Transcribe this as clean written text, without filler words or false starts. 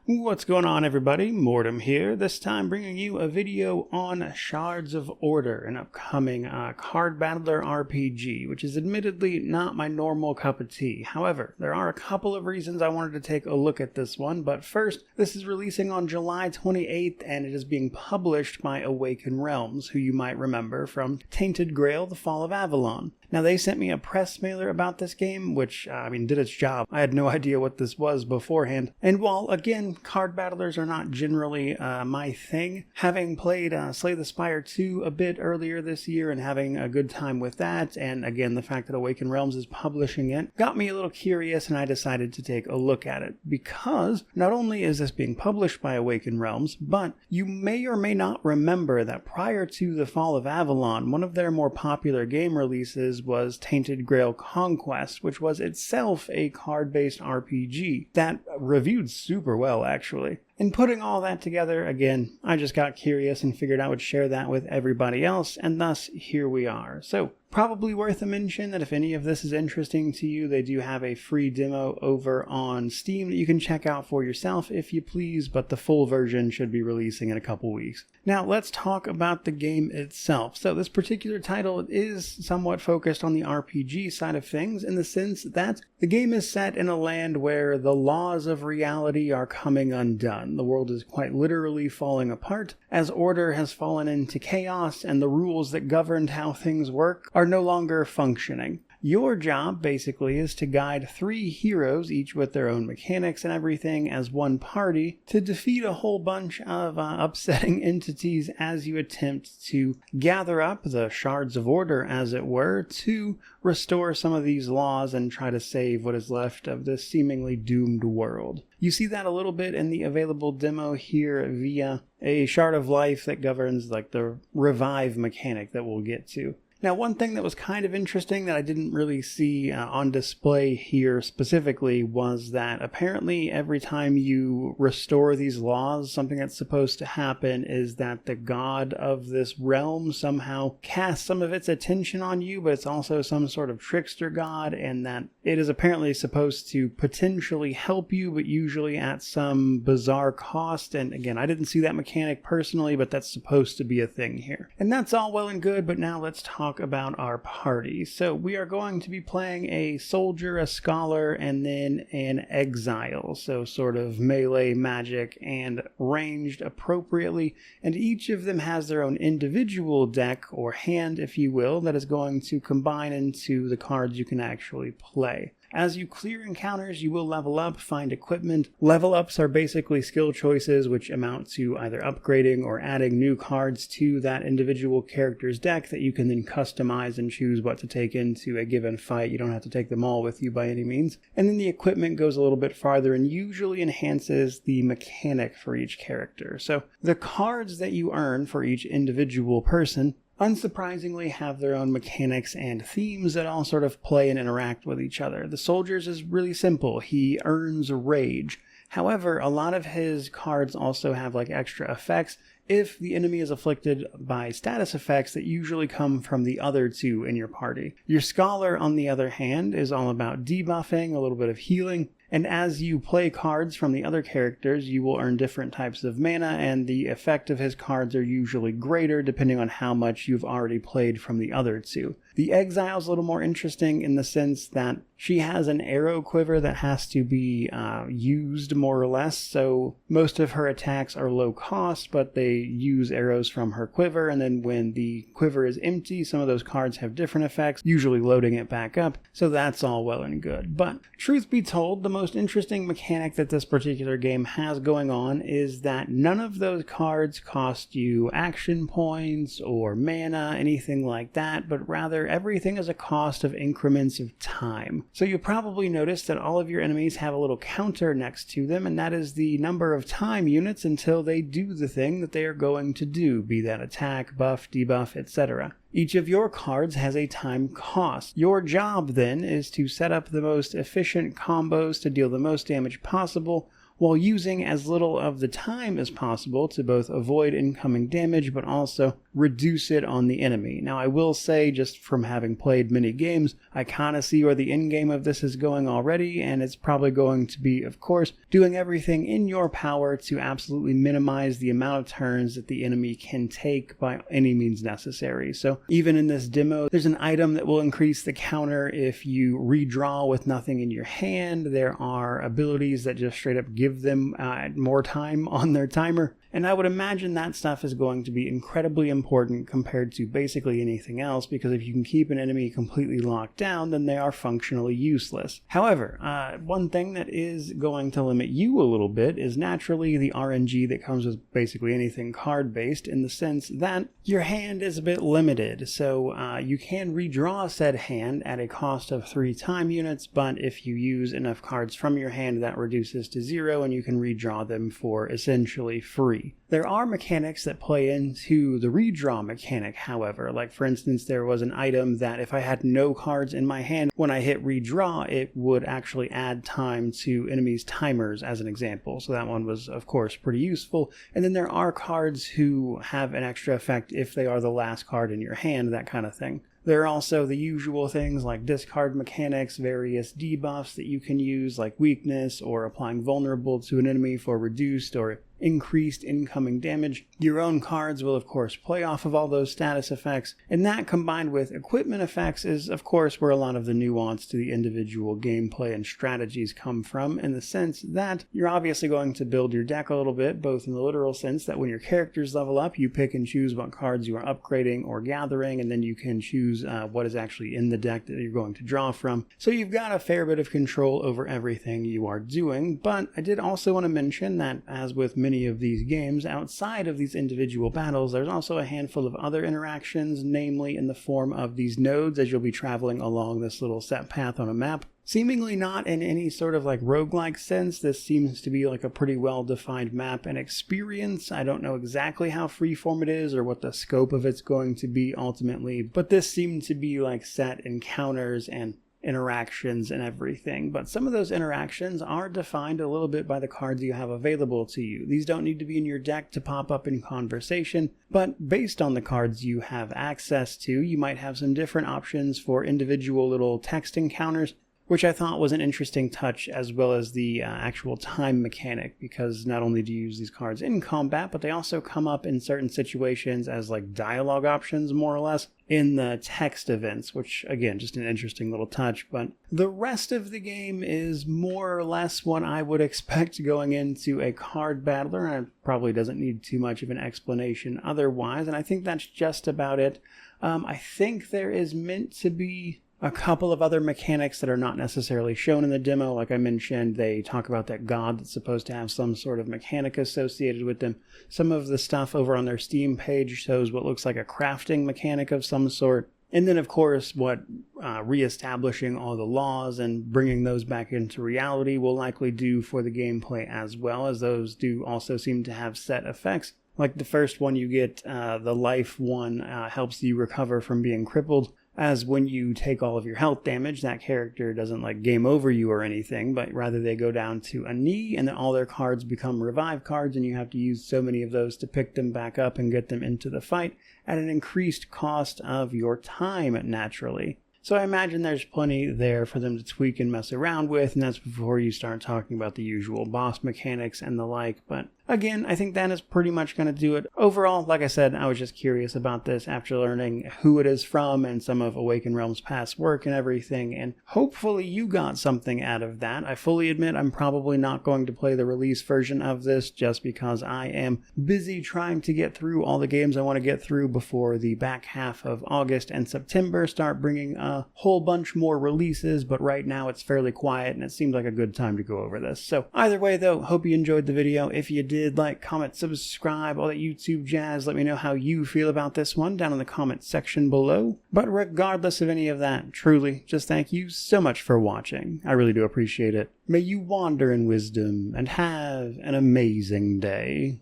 What's going on, everybody? Mortem here, this time bringing you a video on Shards of Order, an upcoming card battler RPG, which is admittedly not my normal cup of tea. However, there are a couple of reasons I wanted to take a look at this one, but first, this is releasing on July 28th, and it is being published by Awaken Realms, who you might remember from Tainted, Grail, The Fall of Avalon. Now, they sent me a press mailer about this game, which, did its job. I had no idea what this was beforehand. And while, again, card battlers are not generally my thing, having played Slay the Spire 2 a bit earlier this year and having a good time with that, and again, the fact that Awaken Realms is publishing it, got me a little curious, and I decided to take a look at it. Because not only is this being published by Awaken Realms, but you may or may not remember that prior to The Fall of Avalon, one of their more popular game releases was Tainted Grail Conquest, which was itself a card-based RPG that reviewed super well, actually. In putting all that together, again, I just got curious and figured I would share that with everybody else, and thus, here we are. So, probably worth a mention that if any of this is interesting to you, they do have a free demo over on Steam that you can check out for yourself if you please, but the full version should be releasing in a couple weeks. Now, let's talk about the game itself. So, this particular title is somewhat focused on the RPG side of things in the sense that the game is set in a land where the laws of reality are coming undone. The world is quite literally falling apart as order has fallen into chaos and the rules that governed how things work are no longer functioning. Your job, basically, is to guide 3 heroes, each with their own mechanics and everything, as one party, to defeat a whole bunch of upsetting entities as you attempt to gather up the Shards of Order, as it were, to restore some of these laws and try to save what is left of this seemingly doomed world. You see that a little bit in the available demo here via a shard of life that governs like the revive mechanic that we'll get to. Now, one thing that was kind of interesting that I didn't really see on display here specifically was that apparently every time you restore these laws, something that's supposed to happen is that the god of this realm somehow casts some of its attention on you, but it's also some sort of trickster god, and that it is apparently supposed to potentially help you, but usually at some bizarre cost. And again, I didn't see that mechanic personally, but that's supposed to be a thing here. And that's all well and good, but now let's talk about our party. So we are going to be playing a soldier, a scholar, and then an exile. So sort of melee magic and ranged appropriately. And each of them has their own individual deck or hand, if you will, that is going to combine into the cards you can actually play. As you clear encounters, you will level up, find equipment. Level ups are basically skill choices which amount to either upgrading or adding new cards to that individual character's deck that you can then customize and choose what to take into a given fight. You don't have to take them all with you by any means. And then the equipment goes a little bit farther and usually enhances the mechanic for each character. So the cards that you earn for each individual person unsurprisingly have their own mechanics and themes that all sort of play and interact with each other. The soldier's is really simple. He earns rage. However, a lot of his cards also have like extra effects if the enemy is afflicted by status effects that usually come from the other 2 in your party. Your scholar, on the other hand, is all about debuffing, a little bit of healing. And as you play cards from the other characters, you will earn different types of mana, and the effect of his cards are usually greater depending on how much you've already played from the other 2. The Exile's a little more interesting in the sense that she has an arrow quiver that has to be used more or less, so most of her attacks are low cost, but they use arrows from her quiver, and then when the quiver is empty, some of those cards have different effects, usually loading it back up, so that's all well and good. But truth be told, the most interesting mechanic that this particular game has going on is that none of those cards cost you action points or mana, anything like that, but rather everything is a cost of increments of time. So you'll probably notice that all of your enemies have a little counter next to them, and that is the number of time units until they do the thing that they are going to do, be that attack, buff, debuff, etc. Each of your cards has a time cost. Your job then is to set up the most efficient combos to deal the most damage possible, while using as little of the time as possible to both avoid incoming damage but also reduce it on the enemy. Now, I will say, just from having played many games, I kind of see where the end game of this is going already, and it's probably going to be, of course, doing everything in your power to absolutely minimize the amount of turns that the enemy can take by any means necessary. So even in this demo, there's an item that will increase the counter if you redraw with nothing in your hand. There are abilities that just straight up give them more time on their timer. And I would imagine that stuff is going to be incredibly important compared to basically anything else, because if you can keep an enemy completely locked down, then they are functionally useless. However, one thing that is going to limit you a little bit is naturally the RNG that comes with basically anything card-based, in the sense that your hand is a bit limited. So you can redraw said hand at a cost of 3 time units, but if you use enough cards from your hand, that reduces to 0, and you can redraw them for essentially free. There are mechanics that play into the redraw mechanic, however. Like, for instance, there was an item that if I had no cards in my hand, when I hit redraw, it would actually add time to enemies' timers, as an example. So that one was, of course, pretty useful. And then there are cards who have an extra effect if they are the last card in your hand, that kind of thing. There are also the usual things like discard mechanics, various debuffs that you can use, like weakness or applying vulnerable to an enemy for reduced or increased incoming damage. Your own cards will of course play off of all those status effects, and that combined with equipment effects is of course where a lot of the nuance to the individual gameplay and strategies come from, in the sense that you're obviously going to build your deck a little bit, both in the literal sense that when your characters level up, you pick and choose what cards you are upgrading or gathering, and then you can choose what is actually in the deck that you're going to draw from. So you've got a fair bit of control over everything you are doing. But I did also want to mention that, as with many of these games, outside of these individual battles, there's also a handful of other interactions, namely in the form of these nodes as you'll be traveling along this little set path on a map. Seemingly not in any sort of like roguelike sense. This seems to be like a pretty well-defined map and experience. I don't know exactly how freeform it is or what the scope of it's going to be ultimately, but this seemed to be like set encounters and interactions and everything. But some of those interactions are defined a little bit by the cards you have available to you. These don't need to be in your deck to pop up in conversation, but based on the cards you have access to, you might have some different options for individual little text encounters, which I thought was an interesting touch, as well as the actual time mechanic, because not only do you use these cards in combat, but they also come up in certain situations as like dialogue options, more or less, in the text events, which again, just an interesting little touch. But the rest of the game is more or less what I would expect going into a card battler, and it probably doesn't need too much of an explanation otherwise, and I think that's just about it. I think there is meant to be a couple of other mechanics that are not necessarily shown in the demo. Like I mentioned, they talk about that god that's supposed to have some sort of mechanic associated with them. Some of the stuff over on their Steam page shows what looks like a crafting mechanic of some sort. And then, of course, what reestablishing all the laws and bringing those back into reality will likely do for the gameplay, as well, as those do also seem to have set effects. Like the first one you get, the life one, helps you recover from being crippled, as when you take all of your health damage, that character doesn't like game over you or anything, but rather they go down to a knee, and then all their cards become revive cards, and you have to use so many of those to pick them back up and get them into the fight at an increased cost of your time, naturally. So I imagine there's plenty there for them to tweak and mess around with, and that's before you start talking about the usual boss mechanics and the like. But again, I think that is pretty much going to do it. Overall, like I said, I was just curious about this after learning who it is from and some of Awaken Realms' past work and everything, and hopefully you got something out of that. I fully admit I'm probably not going to play the release version of this, just because I am busy trying to get through all the games I want to get through before the back half of August and September start bringing a whole bunch more releases, but right now it's fairly quiet and it seemed like a good time to go over this. So either way though, hope you enjoyed the video. If you did, like, comment, subscribe, all that YouTube jazz. Let me know how you feel about this one down in the comment section below. But regardless of any of that, truly, just thank you so much for watching. I really do appreciate it. May you wander in wisdom and have an amazing day.